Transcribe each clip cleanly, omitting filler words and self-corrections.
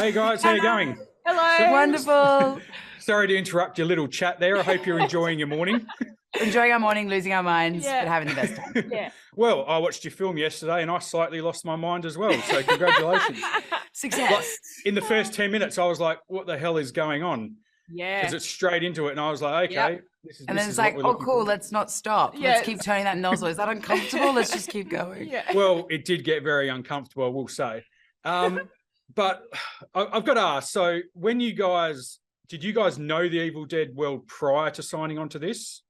Hey guys, how you going? Hello. Wonderful. Sorry to interrupt your little chat there. I hope you're enjoying your morning. Enjoying our morning, losing our minds, Yeah. but having the best time. Yeah. Well, I watched your film yesterday and I slightly lost my mind as well. So congratulations. Success. Like, in the first 10 minutes, I was like, what the hell is going on? Yeah. Because it's straight into it. And I was like, okay. Yep. And then it's like, oh, cool, let's not stop. Yeah. Let's keep turning that nozzle. Is that uncomfortable? Let's just keep going. Yeah. Well, it did get very uncomfortable, I will say. But I've got to ask, so when did you guys know the Evil Dead world prior to signing on to this?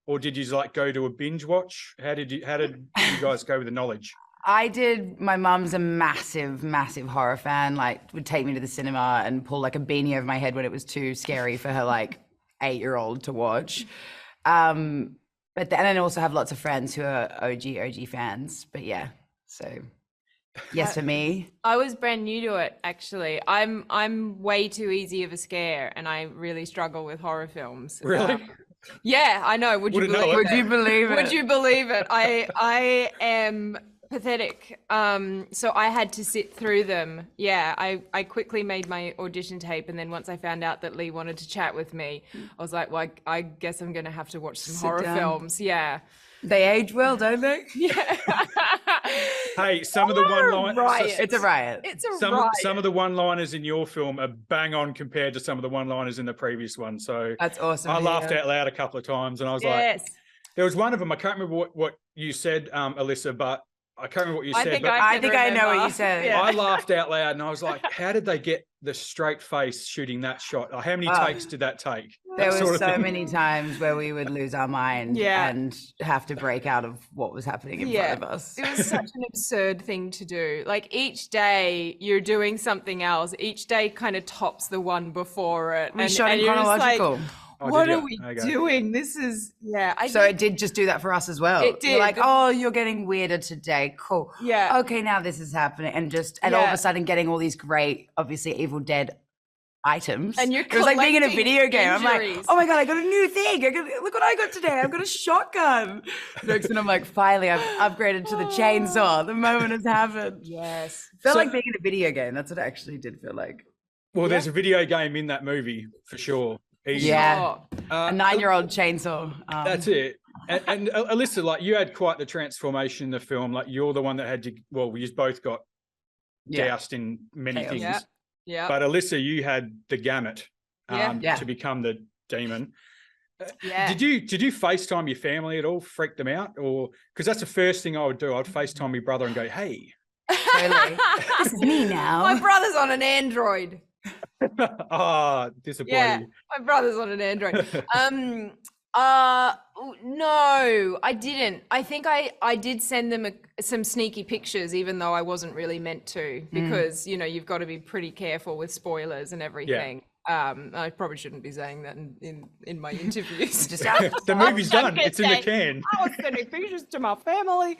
Or did you like go to a binge watch? How did you guys go with the knowledge? I did. My mum's a massive, massive horror fan. Like, would take me to the cinema and pull like a beanie over my head when it was too scary for her like 8-year-old to watch. But then I also have lots of friends who are OG fans. But yeah, so yes for me. I was brand new to it, actually. I'm way too easy of a scare, and I really struggle with horror films. Really? Yeah, I know. Would you believe it? Would you believe it? Would you believe it? I am pathetic. So I had to sit through them. Yeah, I quickly made my audition tape, and then once I found out that Lee wanted to chat with me, I was like, well, I guess I'm going to have to watch some horror films. Yeah. They age well, don't they? Yeah. Hey, some of the one-liners. It's a riot. It's a riot. Some of the one-liners in your film are bang on compared to some of the one-liners in the previous one. So That's awesome. I laughed out loud a couple of times, and I was like, there was one of them. I can't remember what you said, Alyssa, but I can't remember what you said. I think I know what you said. Yeah. I laughed out loud, and I was like, how did they get the straight face shooting that shot? How many takes did that take? There were so many times where we would lose our mind and have to break out of what was happening in front of us. It was such an absurd thing to do. Like, each day you're doing something else. Each day kind of tops the one before it. We shot in chronological. What are we doing? This is, So it did just do that for us as well. It did. You're like, oh, you're getting weirder today. Cool. Yeah. Okay, now this is happening. And all of a sudden getting all these great, obviously, Evil Dead items. And you're it was like being in a video game. Injuries. I'm like, oh my God, I got a new thing. Look what I got today. I've got a shotgun. Next thing I'm like, finally, I've upgraded to the chainsaw. The moment has happened. Yes. Felt like being in a video game. That's what it actually did feel like. Well, there's a video game in that movie for sure. Easy. Yeah. A 9-year-old chainsaw. That's it. And Alyssa, like, you had quite the transformation in the film. Like, you're the one that had to, well, we just both got doused in many things. Yeah. But Alyssa, you had the gamut to become the demon. Did you FaceTime your family at all, freak them out? Or, because that's the first thing I would do. I'd FaceTime my brother and go, hey. Totally. This is me now. My brother's on an Android. Disappointing. Yeah, my brother's on an Android. No, I didn't. I think I did send them some sneaky pictures, even though I wasn't really meant to, because you've got to be pretty careful with spoilers and everything. I probably shouldn't be saying that in my interviews. The movie's done. It's in the can. I was sending pictures to my family.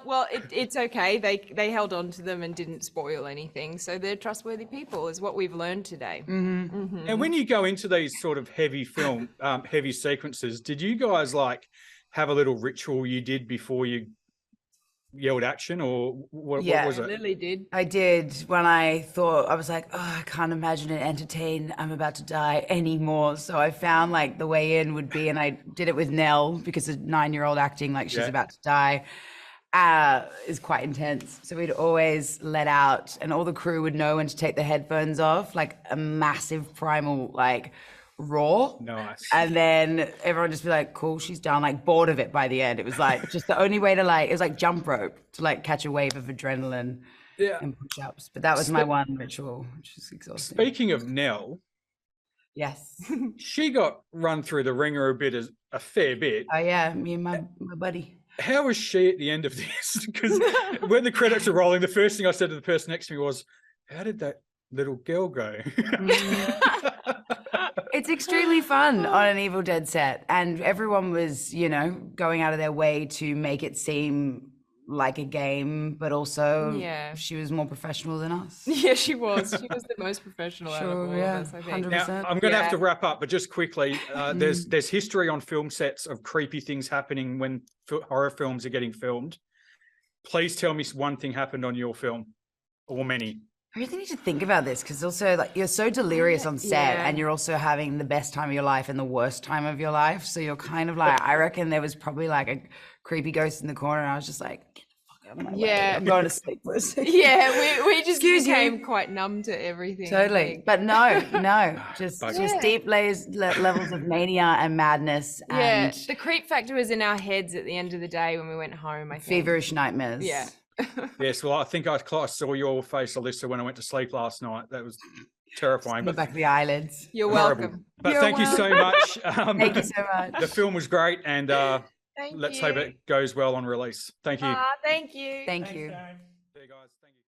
Well, it's okay. They held on to them and didn't spoil anything. So they're trustworthy people, is what we've learned today. And when you go into these sort of heavy sequences, did you guys like have a little ritual you did before you yelled action, or what was it? Lily did. I did. When I thought, I was like, oh, I can't imagine it entertain I'm about to die anymore. So I found like the way in would be, and I did it with Nell, because a 9-year-old acting like she's about to die is quite intense. So we'd always let out, and all the crew would know when to take the headphones off, like a massive primal like roar. Nice. And then everyone just be like, cool, she's done, like bored of it by the end. It was like just the only way to it was like jump rope to like catch a wave of adrenaline and push-ups. But that was my one ritual, which is exhausting. Speaking of Nell, yes, she got run through the ringer a fair bit. Oh yeah, me and my buddy. How was she at the end of this? Because when the credits are rolling, the first thing I said to the person next to me was, how did that little girl go? It's extremely fun on an Evil Dead set, and everyone was, going out of their way to make it seem like a game, but also she was more professional than us. Yeah, she was. She was the most professional out of all of us, I think. 100%. Now, I'm going to have to wrap up, but just quickly, there's history on film sets of creepy things happening when horror films are getting filmed. Please tell me one thing happened on your film, or many. I really need to think about this because also like you're so delirious on set and you're also having the best time of your life and the worst time of your life. So you're kind of like, I reckon there was probably like a creepy ghost in the corner and I was just like, get the fuck out of my way. I'm going to sleep for a second. Yeah, we just became quite numb to everything. Totally. But no, just deep levels of mania and madness. And the creep factor was in our heads at the end of the day when we went home, I think. Feverish nightmares. Yeah. Yes, well, I think I saw your face, Alyssa, when I went to sleep last night. That was terrifying. But back of the eyelids. You're welcome. But thank you so much. Thank you so much. The film was great, and let's hope it goes well on release. Thank you. Thank you. Thank you. There, guys. Thank you.